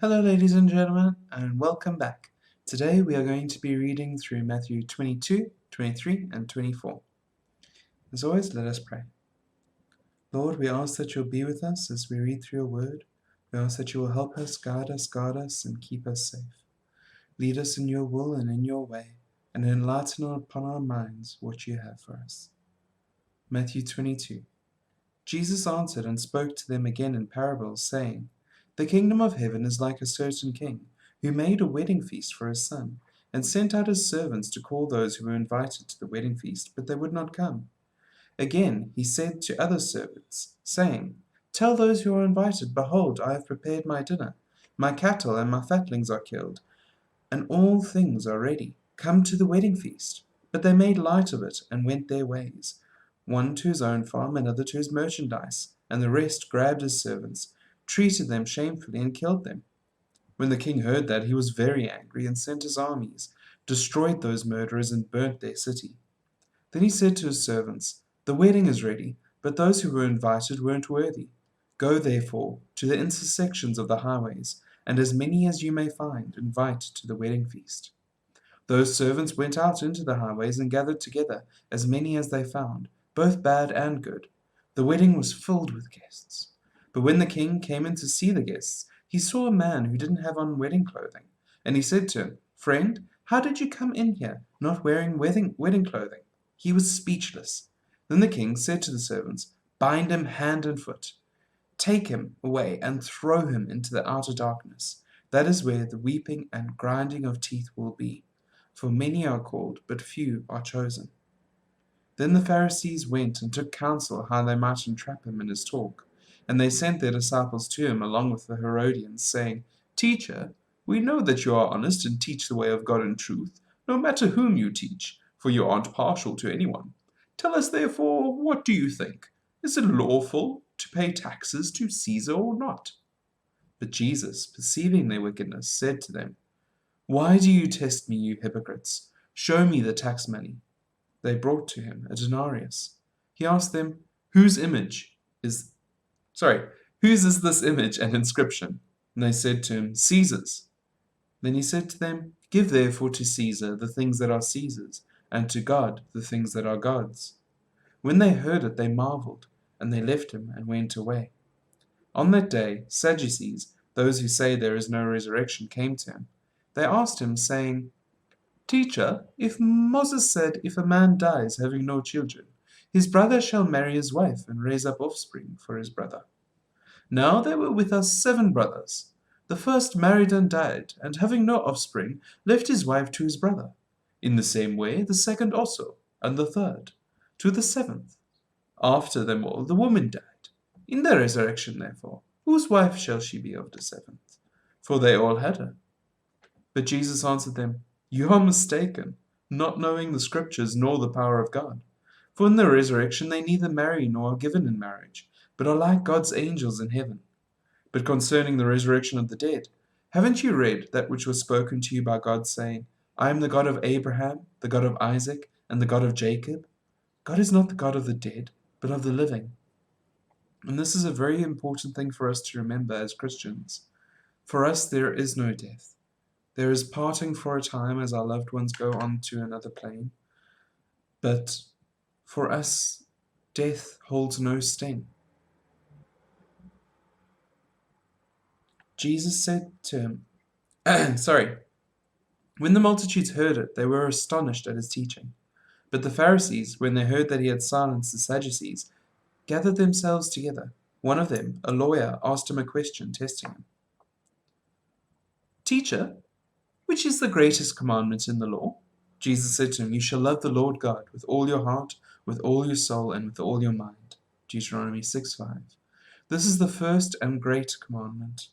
Hello, ladies and gentlemen, and welcome back. Today we are going to be reading through Matthew 22, 23, and 24. As always, let us pray. Lord, we ask that you'll be with us as we read through your word. We ask that you will help us, guard us, and keep us safe. Lead us in your will and in your way, and enlighten upon our minds what you have for us. Matthew 22. Jesus answered and spoke to them again in parables, saying, The kingdom of heaven is like a certain king, who made a wedding feast for his son, and sent out his servants to call those who were invited to the wedding feast, but they would not come. Again he said to other servants, saying, Tell those who are invited, Behold, I have prepared my dinner. My cattle and my fatlings are killed, and all things are ready. Come to the wedding feast. But they made light of it, and went their ways, one to his own farm, another to his merchandise, and the rest grabbed his servants, treated them shamefully, and killed them. When the king heard that, he was very angry, and sent his armies, destroyed those murderers, and burnt their city. Then he said to his servants, The wedding is ready, but those who were invited weren't worthy. Go therefore to the intersections of the highways, and as many as you may find, invite to the wedding feast. Those servants went out into the highways and gathered together as many as they found, both bad and good. The wedding was filled with guests. But when the king came in to see the guests, he saw a man who didn't have on wedding clothing. And he said to him, Friend, how did you come in here not wearing wedding clothing? He was speechless. Then the king said to the servants, Bind him hand and foot. Take him away and throw him into the outer darkness. That is where the weeping and grinding of teeth will be. For many are called, but few are chosen. Then the Pharisees went and took counsel how they might entrap him in his talk. And they sent their disciples to him along with the Herodians, saying, Teacher, we know that you are honest and teach the way of God in truth, no matter whom you teach, for you aren't partial to anyone. Tell us therefore, what do you think? Is it lawful to pay taxes to Caesar or not? But Jesus, perceiving their wickedness, said to them, Why do you test me, you hypocrites? Show me the tax money. They brought to him a denarius. He asked them, Whose is this image and inscription? And they said to him, Caesar's. Then he said to them, Give therefore to Caesar the things that are Caesar's, and to God the things that are God's. When they heard it, they marveled, and they left him and went away. On that day, Sadducees, those who say there is no resurrection, came to him. They asked him, saying, Teacher, if Moses said, If a man dies having no children, his brother shall marry his wife and raise up offspring for his brother. Now there were with us 7 brothers. The first married and died, and having no offspring, left his wife to his brother. In the same way the second also, and the third, to the 7th. After them all the woman died. In the resurrection, therefore, whose wife shall she be of the 7th? For they all had her. But Jesus answered them, You are mistaken, not knowing the Scriptures nor the power of God. For in the resurrection they neither marry nor are given in marriage, but are like God's angels in heaven. But concerning the resurrection of the dead, haven't you read that which was spoken to you by God, saying, I am the God of Abraham, the God of Isaac, and the God of Jacob? God is not the God of the dead, but of the living. And this is a very important thing for us to remember as Christians. For us there is no death. There is parting for a time as our loved ones go on to another plane. But for us, death holds no sting. Jesus said to him, When the multitudes heard it, they were astonished at his teaching. But the Pharisees, when they heard that he had silenced the Sadducees, gathered themselves together. One of them, a lawyer, asked him a question, testing him. Teacher, which is the greatest commandment in the law? Jesus said to him, You shall love the Lord God with all your heart, with all your soul, and with all your mind. Deuteronomy 6:5. This is the first and great commandment.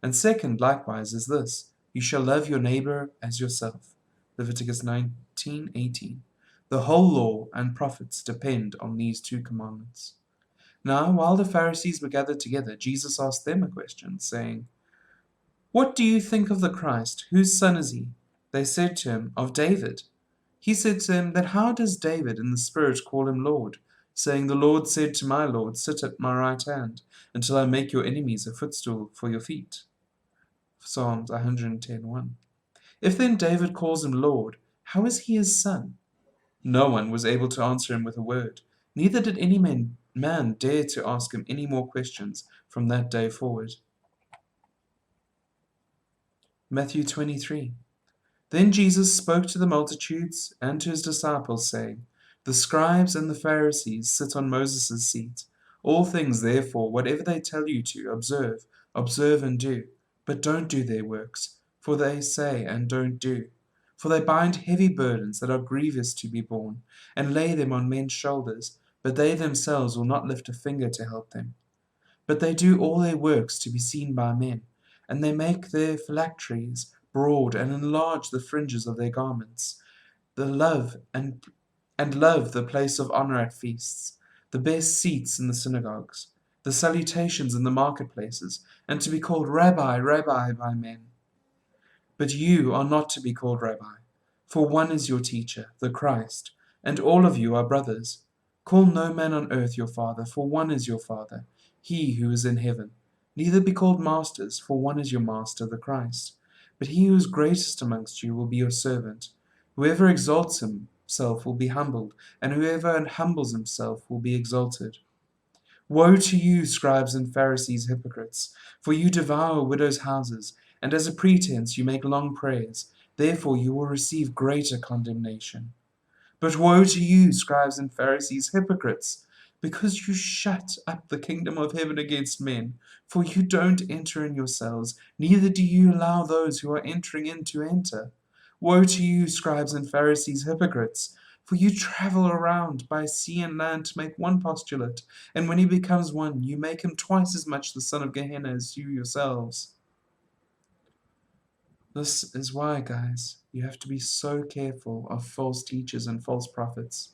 And second, likewise, is this, You shall love your neighbor as yourself. Leviticus 19:18. The whole law and prophets depend on these 2 commandments. Now, while the Pharisees were gathered together, Jesus asked them a question, saying, What do you think of the Christ? Whose son is he? They said to him, Of David. He said to them, Then how does David in the Spirit call him Lord, saying, The Lord said to my Lord, Sit at my right hand, until I make your enemies a footstool for your feet? Psalms 110:1. If then David calls him Lord, how is he his son? No one was able to answer him with a word, neither did any man dare to ask him any more questions from that day forward. Matthew 23. Then Jesus spoke to the multitudes and to his disciples, saying, The scribes and the Pharisees sit on Moses' seat. All things, therefore, whatever they tell you to observe and do. But don't do their works, for they say and don't do. For they bind heavy burdens that are grievous to be borne, and lay them on men's shoulders, but they themselves will not lift a finger to help them. But they do all their works to be seen by men, and they make their phylacteries broad and enlarge the fringes of their garments. They love the place of honor at feasts, the best seats in the synagogues, the salutations in the marketplaces, and to be called Rabbi, Rabbi by men. But you are not to be called Rabbi, for one is your teacher, the Christ, and all of you are brothers. Call no man on earth your father, for one is your Father, he who is in heaven. Neither be called masters, for one is your Master, the Christ. But he who is greatest amongst you will be your servant. Whoever exalts himself will be humbled, and whoever humbles himself will be exalted. Woe to you, scribes and Pharisees, hypocrites! For you devour widows' houses, and as a pretense you make long prayers. Therefore you will receive greater condemnation. But woe to you, scribes and Pharisees, hypocrites! Because you shut up the kingdom of heaven against men. For you don't enter in yourselves, neither do you allow those who are entering in to enter. Woe to you, scribes and Pharisees, hypocrites! For you travel around by sea and land to make one postulate, and when he becomes one, you make him twice as much the son of Gehenna as you yourselves. This is why, guys, you have to be so careful of false teachers and false prophets.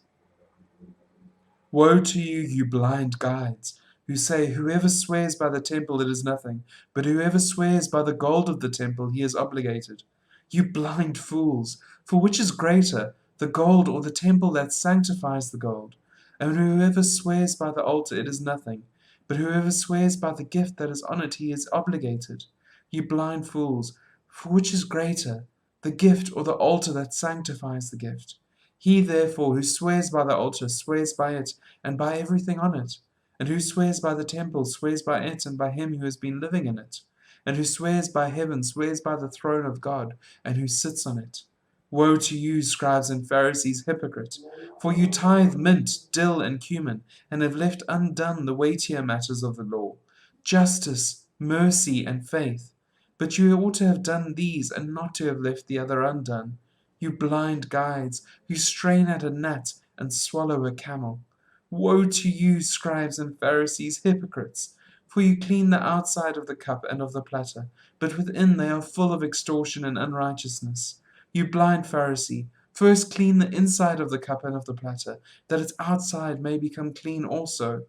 Woe to you, you blind guides, who say, Whoever swears by the temple, it is nothing, but whoever swears by the gold of the temple, he is obligated. You blind fools, for which is greater, the gold or the temple that sanctifies the gold? And whoever swears by the altar, it is nothing, but whoever swears by the gift that is on it, he is obligated. You blind fools, for which is greater, the gift or the altar that sanctifies the gift? He therefore who swears by the altar swears by it, and by everything on it. And who swears by the temple swears by it, and by him who has been living in it. And who swears by heaven swears by the throne of God, and who sits on it. Woe to you, scribes and Pharisees, hypocrite! For you tithe mint, dill, and cumin, and have left undone the weightier matters of the law, justice, mercy, and faith. But you ought to have done these, and not to have left the other undone. You blind guides, who strain at a gnat and swallow a camel. Woe to you, scribes and Pharisees, hypocrites! For you clean the outside of the cup and of the platter, but within they are full of extortion and unrighteousness. You blind Pharisee, first clean the inside of the cup and of the platter, that its outside may become clean also.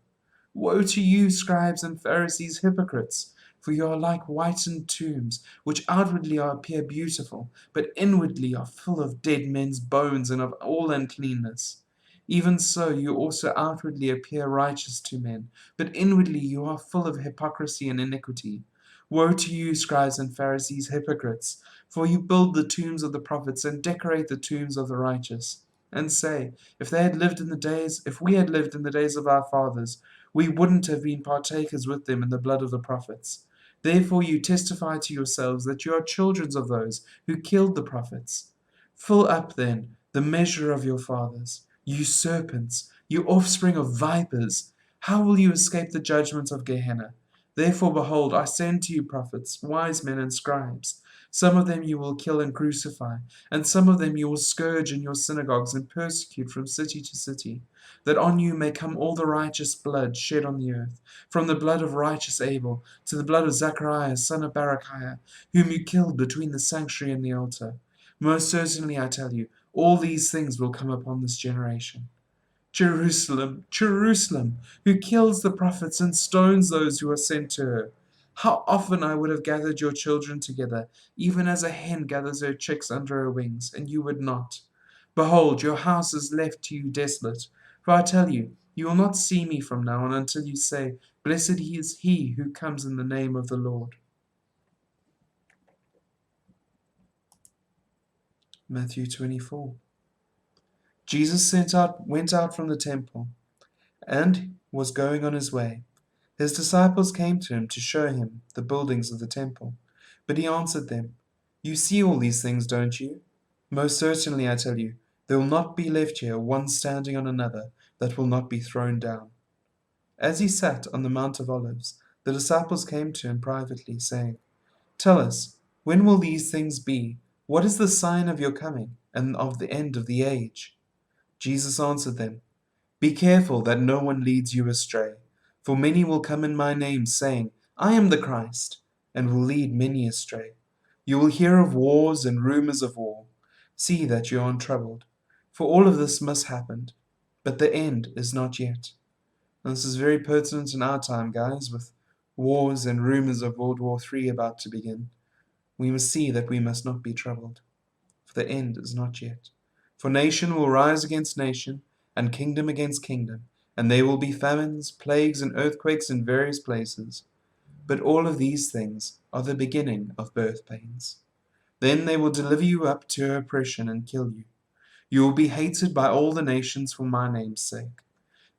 Woe to you, scribes and Pharisees, hypocrites! For you are like whitened tombs, which outwardly appear beautiful, but inwardly are full of dead men's bones and of all uncleanness. Even so you also outwardly appear righteous to men, but inwardly you are full of hypocrisy and iniquity. Woe to you, scribes and Pharisees, hypocrites! For you build the tombs of the prophets and decorate the tombs of the righteous, and say, if we had lived in the days of our fathers, we wouldn't have been partakers with them in the blood of the prophets. Therefore you testify to yourselves that you are children of those who killed the prophets. Fill up, then, the measure of your fathers. You serpents, you offspring of vipers, how will you escape the judgment of Gehenna? Therefore, behold, I send to you prophets, wise men, and scribes. Some of them you will kill and crucify, and some of them you will scourge in your synagogues and persecute from city to city, that on you may come all the righteous blood shed on the earth, from the blood of righteous Abel to the blood of Zacharias, son of Barachiah, whom you killed between the sanctuary and the altar. Most certainly, I tell you, all these things will come upon this generation. Jerusalem, Jerusalem, who kills the prophets and stones those who are sent to her. How often I would have gathered your children together, even as a hen gathers her chicks under her wings, and you would not. Behold, your house is left to you desolate. For I tell you, you will not see me from now on until you say, Blessed is he who comes in the name of the Lord. Matthew 24. Jesus went out from the temple and was going on his way. His disciples came to him to show him the buildings of the temple. But he answered them, "You see all these things, don't you? Most certainly I tell you, there will not be left here one standing on another that will not be thrown down." As he sat on the Mount of Olives, the disciples came to him privately, saying, "Tell us, when will these things be? What is the sign of your coming and of the end of the age?" Jesus answered them, "Be careful that no one leads you astray. For many will come in my name, saying, 'I am the Christ,' and will lead many astray. You will hear of wars and rumors of war. See that you aren't troubled, for all of this must happen, but the end is not yet." And this is very pertinent in our time, guys, with wars and rumors of World War III about to begin. We must see that we must not be troubled, for the end is not yet. For nation will rise against nation, and kingdom against kingdom, and there will be famines, plagues, and earthquakes in various places. But all of these things are the beginning of birth pains. Then they will deliver you up to oppression and kill you. You will be hated by all the nations for my name's sake.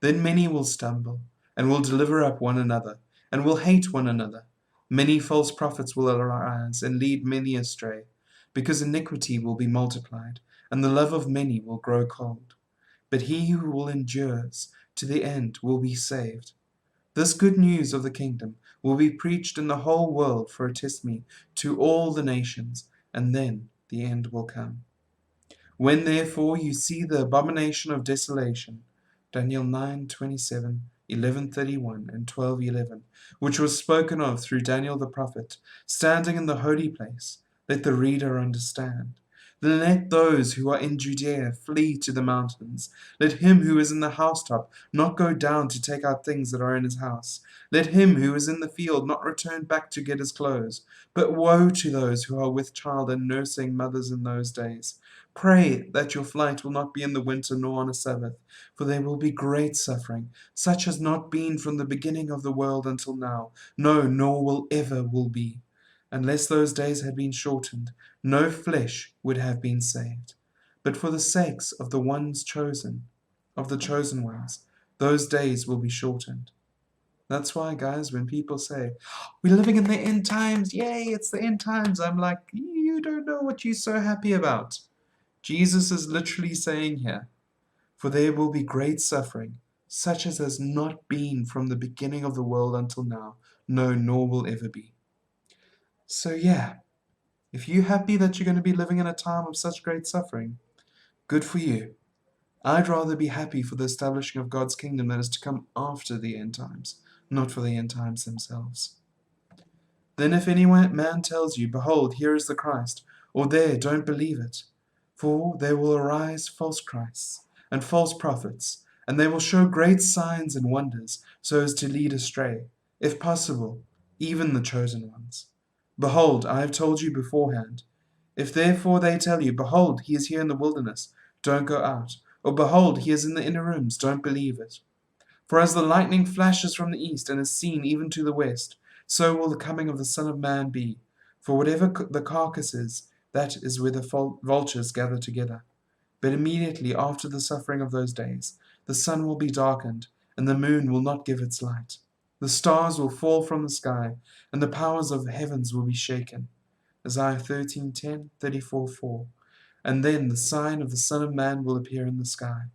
Then many will stumble, and will deliver up one another, and will hate one another. Many false prophets will arise, and lead many astray, because iniquity will be multiplied, and the love of many will grow cold. But he who will endures to the end will be saved. This good news of the kingdom will be preached in the whole world for a testimony to all the nations, and then the end will come. When therefore you see the abomination of desolation, Daniel 9:27, 11:31, and 12:11, which was spoken of through Daniel the prophet, standing in the holy place, let the reader understand. Then let those who are in Judea flee to the mountains. Let him who is in the housetop not go down to take out things that are in his house. Let him who is in the field not return back to get his clothes. But woe to those who are with child and nursing mothers in those days. Pray that your flight will not be in the winter nor on a Sabbath, for there will be great suffering, such as not been from the beginning of the world until now, no, nor will ever will be. Unless those days had been shortened, no flesh would have been saved. But for the sakes of the ones chosen, of the chosen ones, those days will be shortened. That's why, guys, when people say, "We're living in the end times, yay, it's the end times," I'm like, you don't know what you're so happy about. Jesus is literally saying here, "For there will be great suffering, such as has not been from the beginning of the world until now, no, nor will ever be." So yeah, if you're happy that you're going to be living in a time of such great suffering, good for you. I'd rather be happy for the establishing of God's kingdom that is to come after the end times, not for the end times themselves. Then if any man tells you, "Behold, here is the Christ," or "There, don't believe it. For there will arise false Christs and false prophets, and they will show great signs and wonders, so as to lead astray, if possible, even the chosen ones. Behold, I have told you beforehand. If therefore they tell you, 'Behold, he is here in the wilderness,' don't go out, or 'Behold, he is in the inner rooms,' don't believe it. For as the lightning flashes from the east and is seen even to the west, so will the coming of the Son of Man be. For whatever the carcass is, that is where the vultures gather together. But immediately after the suffering of those days, the sun will be darkened, and the moon will not give its light. The stars will fall from the sky, and the powers of the heavens will be shaken." Isaiah 13:10, 34:4. "And then the sign of the Son of Man will appear in the sky.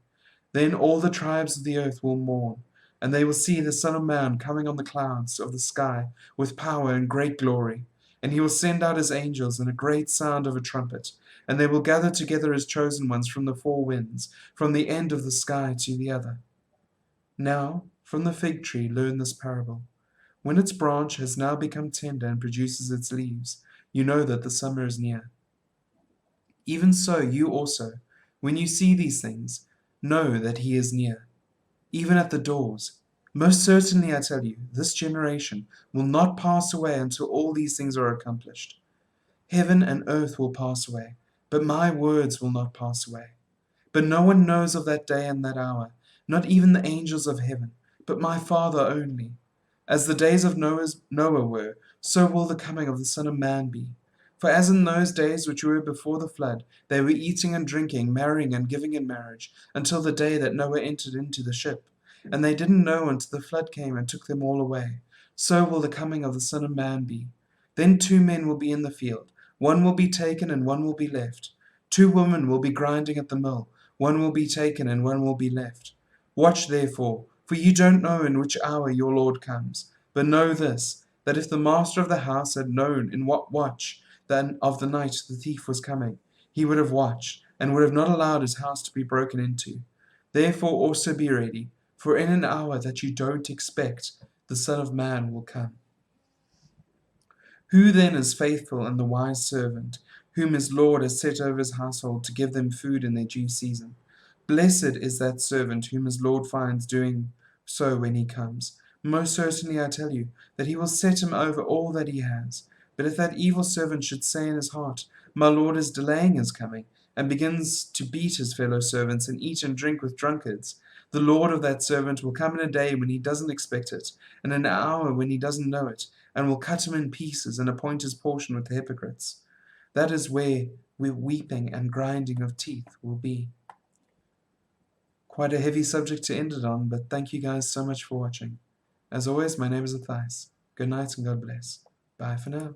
Then all the tribes of the earth will mourn, and they will see the Son of Man coming on the clouds of the sky with power and great glory. And he will send out his angels in a great sound of a trumpet, and they will gather together his chosen ones from the four winds, from the end of the sky to the other. Now, from the fig tree learn this parable. When its branch has now become tender and produces its leaves, you know that the summer is near. Even so, you also, when you see these things, know that he is near, even at the doors. Most certainly I tell you, this generation will not pass away until all these things are accomplished. Heaven and earth will pass away, but my words will not pass away. But no one knows of that day and that hour, not even the angels of heaven, but my Father only. As the days of Noah were, so will the coming of the Son of Man be. For as in those days which were before the flood, they were eating and drinking, marrying and giving in marriage, until the day that Noah entered into the ship. And they didn't know until the flood came and took them all away. So will the coming of the Son of Man be. Then 2 men will be in the field, one will be taken and one will be left. 2 women will be grinding at the mill, one will be taken and one will be left. Watch therefore, for you don't know in which hour your Lord comes. But know this, that if the master of the house had known in what watch then of the night the thief was coming, he would have watched, and would have not allowed his house to be broken into. Therefore also be ready, for in an hour that you don't expect, the Son of Man will come. Who then is faithful and the wise servant, whom his Lord has set over his household to give them food in their due season? Blessed is that servant whom his Lord finds doing so when he comes. Most certainly I tell you, that he will set him over all that he has. But if that evil servant should say in his heart, My Lord is delaying his coming, and begins to beat his fellow servants and eat and drink with drunkards, the Lord of that servant will come in a day when he doesn't expect it, and in an hour when he doesn't know it, and will cut him in pieces and appoint his portion with the hypocrites. That is where weeping and grinding of teeth will be. Quite a heavy subject to end it on, but thank you guys so much for watching. As always, my name is Athais. Good night and God bless. Bye for now.